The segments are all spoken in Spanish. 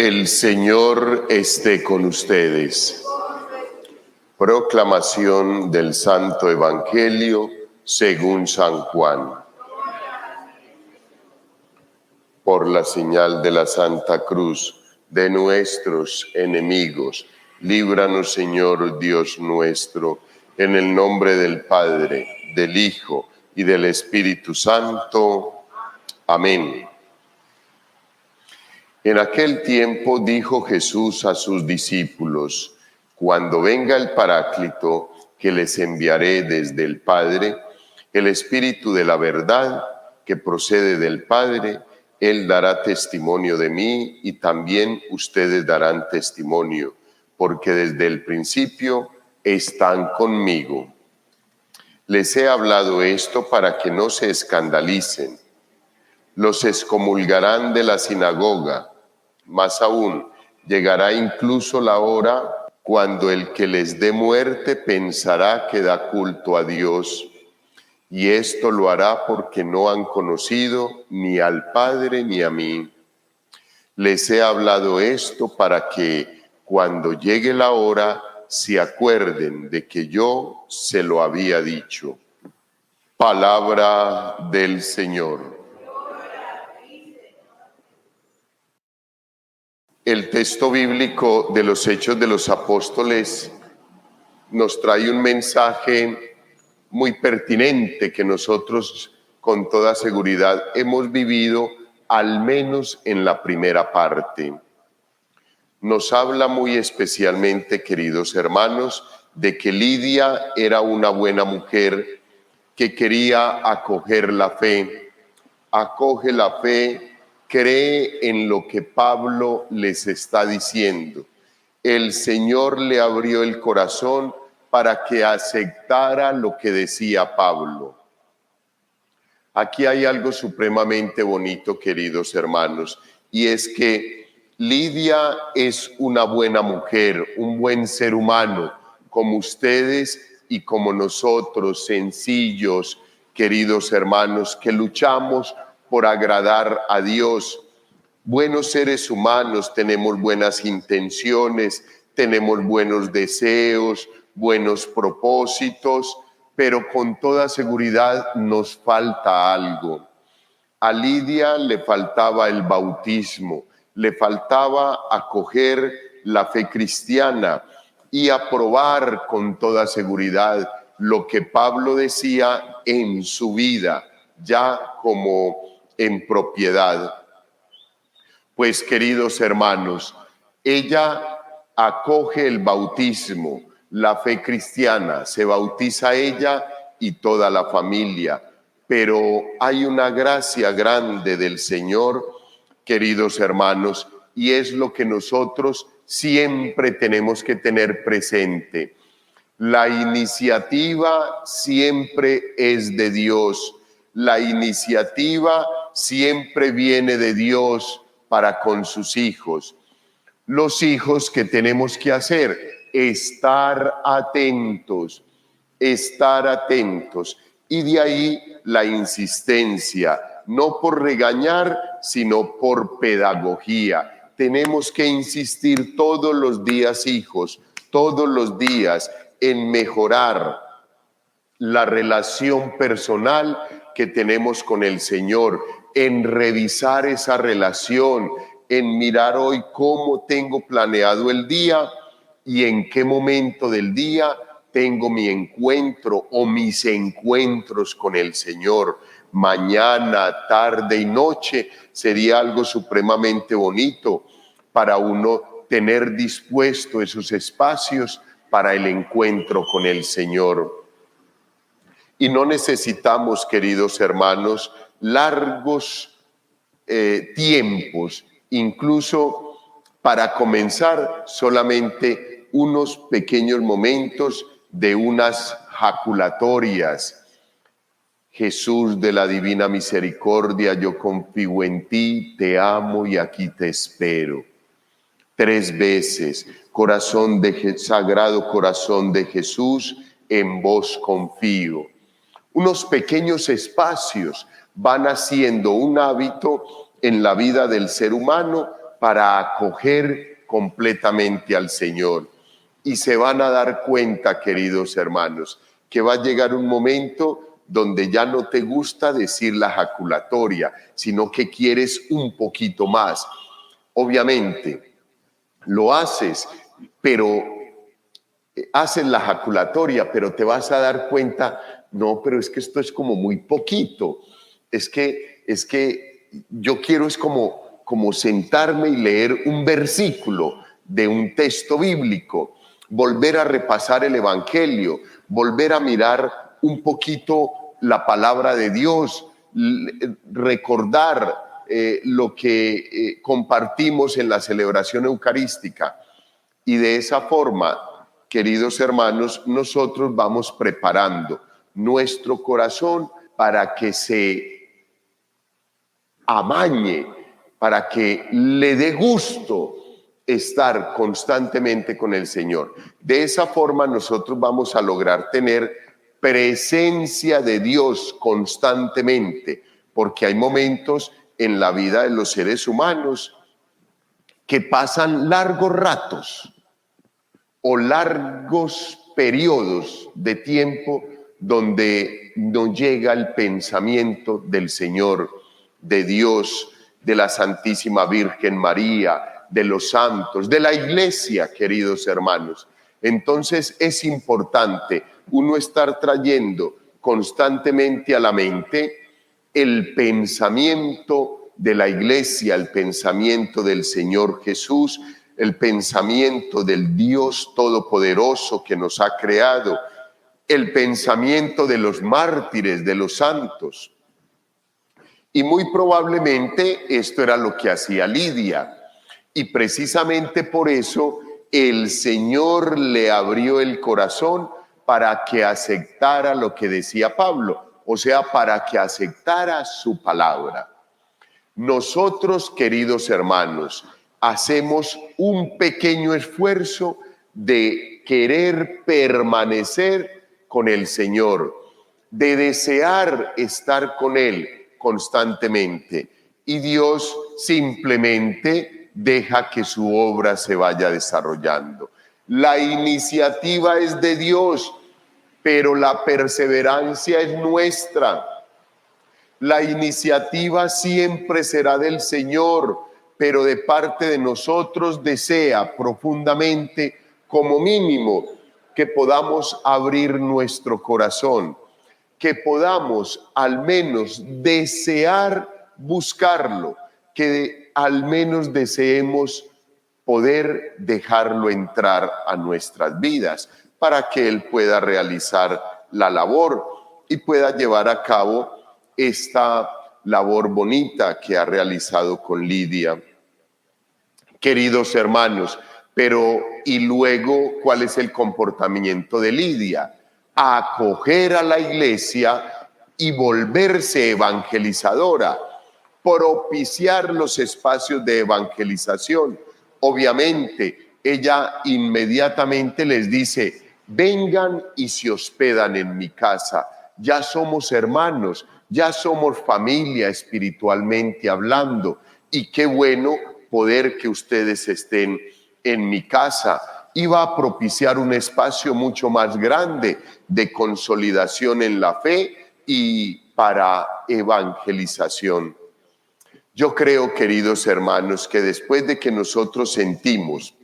El Señor esté con ustedes. Proclamación del Santo Evangelio según San Juan. Por la señal de la Santa Cruz de nuestros enemigos, líbranos, Señor Dios nuestro, en el nombre del Padre, del Hijo y del Espíritu Santo. Amén. En aquel tiempo dijo Jesús a sus discípulos: cuando venga el Paráclito, que les enviaré desde el Padre, el Espíritu de la verdad, que procede del Padre, Él dará testimonio de mí y también ustedes darán testimonio, porque desde el principio están conmigo. Les he hablado esto para que no se escandalicen. Los excomulgarán de la sinagoga. Más aún, llegará incluso la hora cuando el que les dé muerte pensará que da culto a Dios. Y esto lo hará porque no han conocido ni al Padre ni a mí. Les he hablado esto para que, cuando llegue la hora, se acuerden de que yo se lo había dicho. Palabra del Señor. El texto bíblico de los Hechos de los Apóstoles nos trae un mensaje muy pertinente que nosotros con toda seguridad hemos vivido, al menos en la primera parte. Nos habla muy especialmente, queridos hermanos, de que Lidia era una buena mujer que quería acoger la fe. Acoge la fe, cree en lo que Pablo les está diciendo. El Señor le abrió el corazón para que aceptara lo que decía Pablo. Aquí hay algo supremamente bonito, queridos hermanos, y es que Lidia es una buena mujer, un buen ser humano, como ustedes y como nosotros, sencillos, queridos hermanos, que luchamos por agradar a Dios. Buenos seres humanos, tenemos buenas intenciones, tenemos buenos deseos, buenos propósitos, pero con toda seguridad nos falta algo. A Lidia le faltaba el bautismo, le faltaba acoger la fe cristiana y aprobar con toda seguridad lo que Pablo decía en su vida, ya como en propiedad. Pues, queridos hermanos, ella acoge el bautismo, la fe cristiana, se bautiza ella y toda la familia, pero hay una gracia grande del Señor, queridos hermanos, y es lo que nosotros siempre tenemos que tener presente. La iniciativa siempre es de Dios. La iniciativa siempre viene de Dios para con sus hijos. Los hijos, ¿qué tenemos que hacer? Estar atentos. Y de ahí la insistencia, no por regañar, sino por pedagogía. Tenemos que insistir todos los días, hijos, todos los días, en mejorar la relación personal que tenemos con el Señor, en revisar esa relación, en mirar hoy cómo tengo planeado el día y en qué momento del día tengo mi encuentro o mis encuentros con el Señor. Mañana, tarde y noche sería algo supremamente bonito para uno tener dispuesto esos espacios para el encuentro con el Señor. Y no necesitamos, queridos hermanos, largos tiempos, incluso para comenzar solamente unos pequeños momentos de unas jaculatorias. Jesús de la divina misericordia, yo confío en ti, te amo y aquí te espero. 3 veces, Sagrado Corazón de Jesús, en vos confío. Unos pequeños espacios van haciendo un hábito en la vida del ser humano para acoger completamente al Señor. Y se van a dar cuenta, queridos hermanos, que va a llegar un momento donde ya no te gusta decir la jaculatoria, sino que quieres un poquito más. Obviamente, lo haces, pero haces la jaculatoria, pero te vas a dar cuenta, no, pero es que esto es como muy poquito. Es que yo quiero es como sentarme y leer un versículo de un texto bíblico, volver a repasar el Evangelio, volver a mirar un poquito la palabra de Dios, recordar lo que compartimos en la celebración eucarística. Y de esa forma, queridos hermanos, nosotros vamos preparando nuestro corazón para que se amañe, para que le dé gusto estar constantemente con el Señor. De esa forma nosotros vamos a lograr tener presencia de Dios constantemente, porque hay momentos en la vida de los seres humanos que pasan largos ratos o largos periodos de tiempo donde no llega el pensamiento del Señor, de Dios, de la Santísima Virgen María, de los santos, de la iglesia, queridos hermanos. Entonces es importante uno estar trayendo constantemente a la mente el pensamiento de la iglesia, el pensamiento del Señor Jesús, el pensamiento del Dios Todopoderoso que nos ha creado, el pensamiento de los mártires, de los santos. Y muy probablemente esto era lo que hacía Lidia. Y precisamente por eso el Señor le abrió el corazón para que aceptara lo que decía Pablo, o sea, para que aceptara su palabra. Nosotros, queridos hermanos, hacemos un pequeño esfuerzo de querer permanecer con el Señor, de desear estar con Él constantemente. Y Dios simplemente deja que su obra se vaya desarrollando. La iniciativa es de Dios, pero la perseverancia es nuestra. La iniciativa siempre será del Señor, pero de parte de nosotros desea profundamente, como mínimo, que podamos abrir nuestro corazón, que podamos al menos desear buscarlo, que al menos deseemos poder dejarlo entrar a nuestras vidas para que Él pueda realizar la labor y pueda llevar a cabo esta labor bonita que ha realizado con Lidia. Queridos hermanos, pero ¿y luego cuál es el comportamiento de Lidia? Acoger a la iglesia y volverse evangelizadora, propiciar los espacios de evangelización. Obviamente, ella inmediatamente les dice, vengan y se hospedan en mi casa, ya somos hermanos, ya somos familia espiritualmente hablando, y qué bueno poder que ustedes estén en mi casa. Y va a propiciar un espacio mucho más grande de consolidación en la fe y para evangelización. Yo creo, queridos hermanos, que después de que nosotros sentimos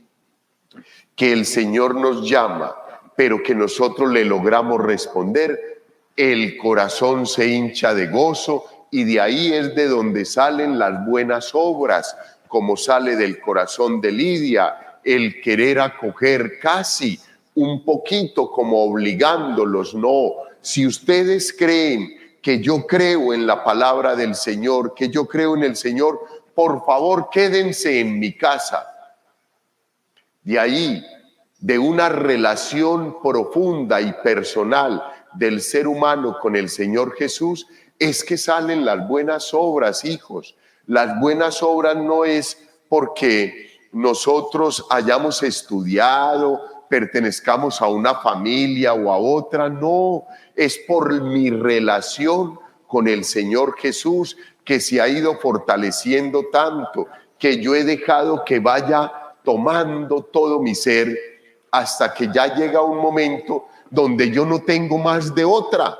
que el Señor nos llama, pero que nosotros le logramos responder, el corazón se hincha de gozo y de ahí es de donde salen las buenas obras, como sale del corazón de Lidia, el querer acoger casi un poquito como obligándolos. No, si ustedes creen que yo creo en la palabra del Señor, que yo creo en el Señor, por favor quédense en mi casa. De ahí, de una relación profunda y personal del ser humano con el Señor Jesús, es que salen las buenas obras, hijos. Las buenas obras no es porque nosotros hayamos estudiado, pertenezcamos a una familia o a otra, no, es por mi relación con el Señor Jesús que se ha ido fortaleciendo tanto, que yo he dejado que vaya tomando todo mi ser hasta que ya llega un momento donde yo no tengo más de otra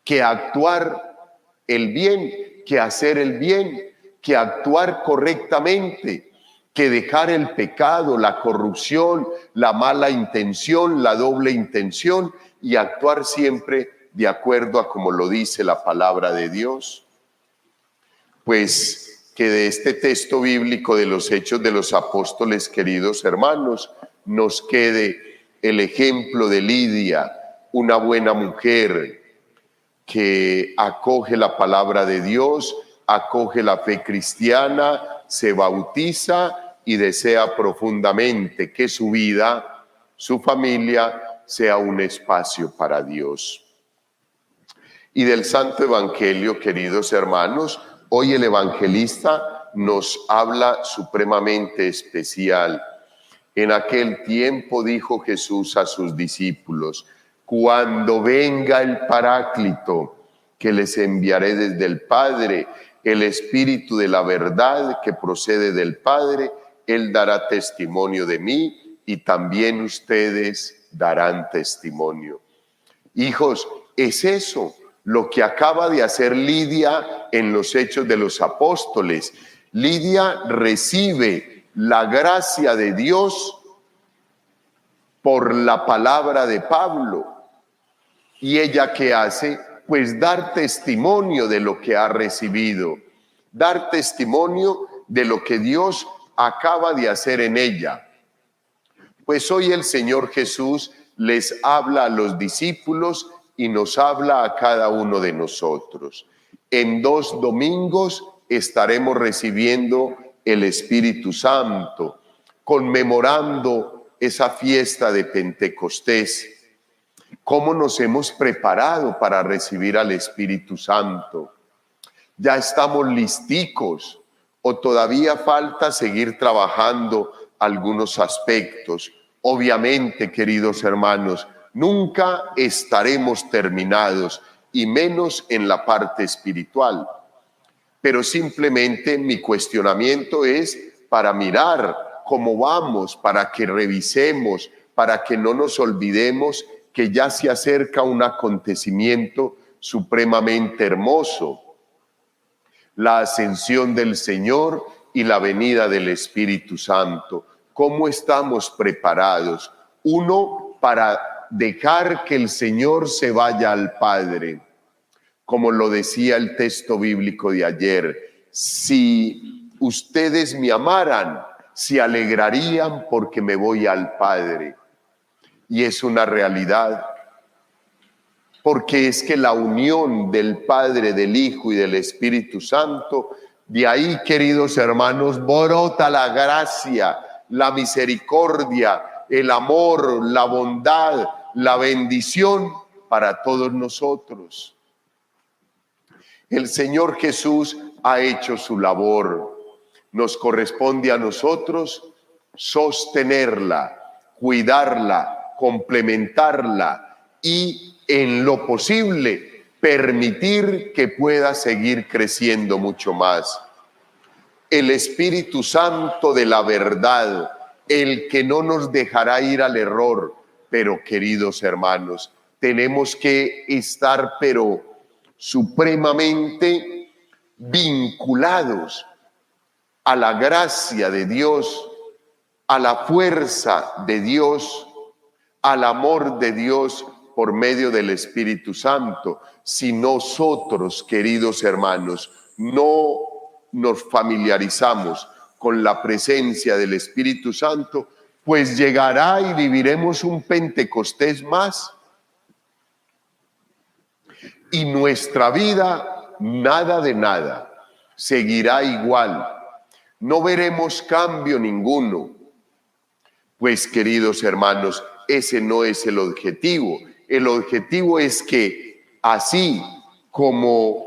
que actuar el bien, que hacer el bien, que actuar correctamente, que dejar el pecado, la corrupción, la mala intención, la doble intención y actuar siempre de acuerdo a como lo dice la palabra de Dios. Pues que de este texto bíblico de los Hechos de los Apóstoles, queridos hermanos, nos quede el ejemplo de Lidia, una buena mujer que acoge la palabra de Dios, acoge la fe cristiana, se bautiza y desea profundamente que su vida, su familia, sea un espacio para Dios. Y del Santo Evangelio, queridos hermanos, hoy el evangelista nos habla supremamente especial. En aquel tiempo dijo Jesús a sus discípulos: cuando venga el Paráclito, que les enviaré desde el Padre, el Espíritu de la verdad que procede del Padre, Él dará testimonio de mí y también ustedes darán testimonio. Hijos, es eso lo que acaba de hacer Lidia en los Hechos de los Apóstoles. Lidia recibe la gracia de Dios por la palabra de Pablo. ¿Y ella qué hace? Pues dar testimonio de lo que ha recibido, dar testimonio de lo que Dios acaba de hacer en ella. Pues hoy el Señor Jesús les habla a los discípulos y nos habla a cada uno de nosotros. En 2 domingos estaremos recibiendo el Espíritu Santo, conmemorando esa fiesta de Pentecostés. ¿Cómo nos hemos preparado para recibir al Espíritu Santo? ¿Ya estamos listicos o todavía falta seguir trabajando algunos aspectos? Obviamente, queridos hermanos, nunca estaremos terminados, y menos en la parte espiritual. Pero simplemente mi cuestionamiento es para mirar cómo vamos, para que revisemos, para que no nos olvidemos que ya se acerca un acontecimiento supremamente hermoso: la ascensión del Señor y la venida del Espíritu Santo. ¿Cómo estamos preparados? Uno, para dejar que el Señor se vaya al Padre. Como lo decía el texto bíblico de ayer: si ustedes me amaran, se alegrarían porque me voy al Padre. Y es una realidad, porque es que la unión del Padre, del Hijo y del Espíritu Santo, de ahí, queridos hermanos, brota la gracia, la misericordia, el amor, la bondad, la bendición para todos nosotros. El Señor Jesús ha hecho su labor. Nos corresponde a nosotros sostenerla, cuidarla, complementarla y, en lo posible, permitir que pueda seguir creciendo mucho más. El Espíritu Santo de la verdad, el que no nos dejará ir al error. Pero, queridos hermanos, tenemos que estar, pero supremamente vinculados a la gracia de Dios, a la fuerza de Dios, al amor de Dios por medio del Espíritu Santo. Si nosotros, queridos hermanos, no nos familiarizamos con la presencia del Espíritu Santo, pues llegará y viviremos un Pentecostés más. Y nuestra vida, nada de nada, seguirá igual. No veremos cambio ninguno. Pues, queridos hermanos, ese no es el objetivo. El objetivo es que, así como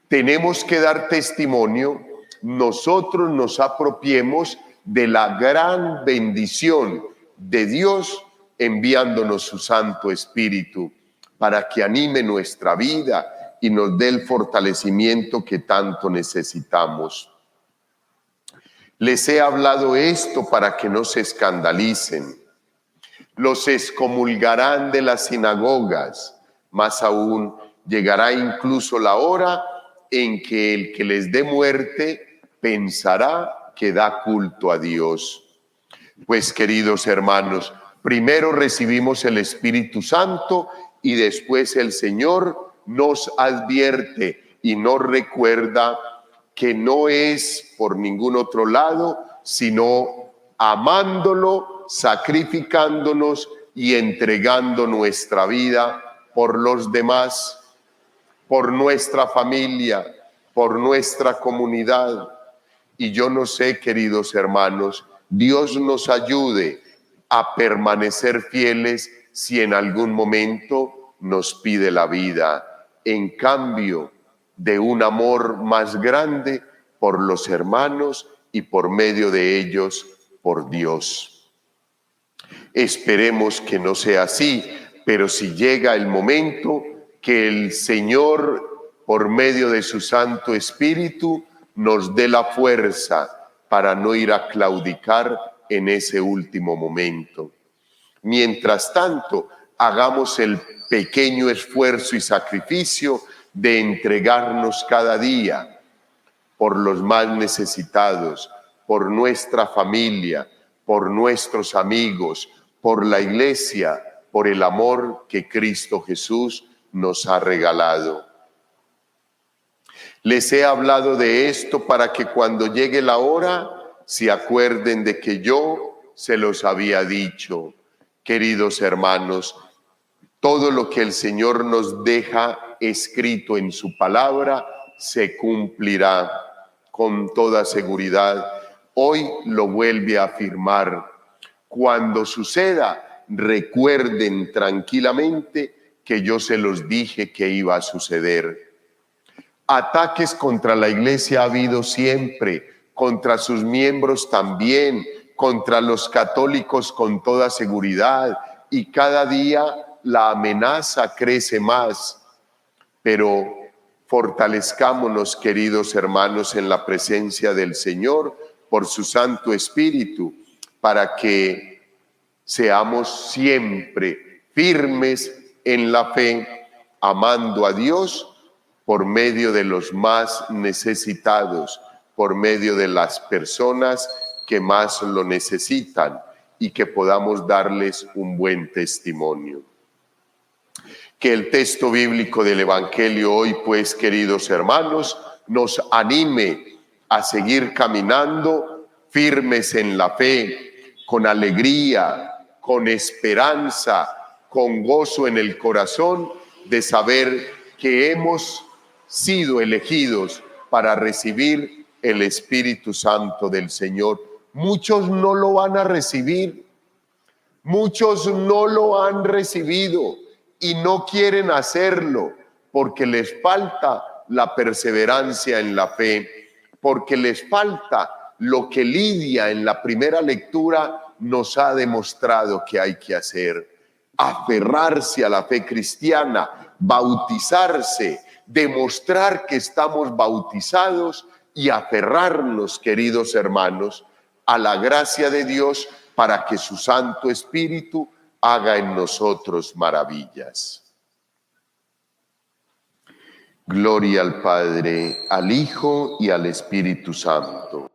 tenemos que dar testimonio, nosotros nos apropiemos de la gran bendición de Dios enviándonos su Santo Espíritu para que anime nuestra vida y nos dé el fortalecimiento que tanto necesitamos. Les he hablado esto para que no se escandalicen. Los excomulgarán de las sinagogas, más aún llegará incluso la hora en que el que les dé muerte pensará que da culto a Dios. Pues, queridos hermanos, primero recibimos el Espíritu Santo y después el Señor nos advierte y nos recuerda que no es por ningún otro lado, sino amándolo, sacrificándonos y entregando nuestra vida por los demás, por nuestra familia, por nuestra comunidad. Y yo no sé, queridos hermanos, Dios nos ayude a permanecer fieles si en algún momento nos pide la vida, en cambio de un amor más grande por los hermanos y por medio de ellos por Dios. Esperemos que no sea así, pero si llega el momento, que el Señor, por medio de su Santo Espíritu, nos dé la fuerza para no ir a claudicar en ese último momento. Mientras tanto, hagamos el pequeño esfuerzo y sacrificio de entregarnos cada día por los más necesitados, por nuestra familia, por nuestros amigos, por la Iglesia, por el amor que Cristo Jesús nos ha regalado. Les he hablado de esto para que cuando llegue la hora se acuerden de que yo se los había dicho. Queridos hermanos, todo lo que el Señor nos deja escrito en su palabra se cumplirá con toda seguridad. Hoy lo vuelve a afirmar. Cuando suceda, recuerden tranquilamente que yo se los dije que iba a suceder. Ataques contra la Iglesia ha habido siempre, contra sus miembros también, contra los católicos con toda seguridad, y cada día la amenaza crece más. Pero fortalezcámonos, queridos hermanos, en la presencia del Señor por su Santo Espíritu, para que seamos siempre firmes en la fe, amando a Dios por medio de los más necesitados, por medio de las personas que más lo necesitan, y que podamos darles un buen testimonio. Que el texto bíblico del Evangelio hoy, pues, queridos hermanos, nos anime a seguir caminando firmes en la fe, con alegría, con esperanza, con gozo en el corazón de saber que hemos sido elegidos para recibir el Espíritu Santo del Señor. Muchos no lo van a recibir, muchos no lo han recibido y no quieren hacerlo porque les falta la perseverancia en la fe, porque les falta lo que Lidia en la primera lectura nos ha demostrado que hay que hacer: aferrarse a la fe cristiana, bautizarse, demostrar que estamos bautizados y aferrarnos, queridos hermanos, a la gracia de Dios para que su Santo Espíritu haga en nosotros maravillas. Gloria al Padre, al Hijo y al Espíritu Santo.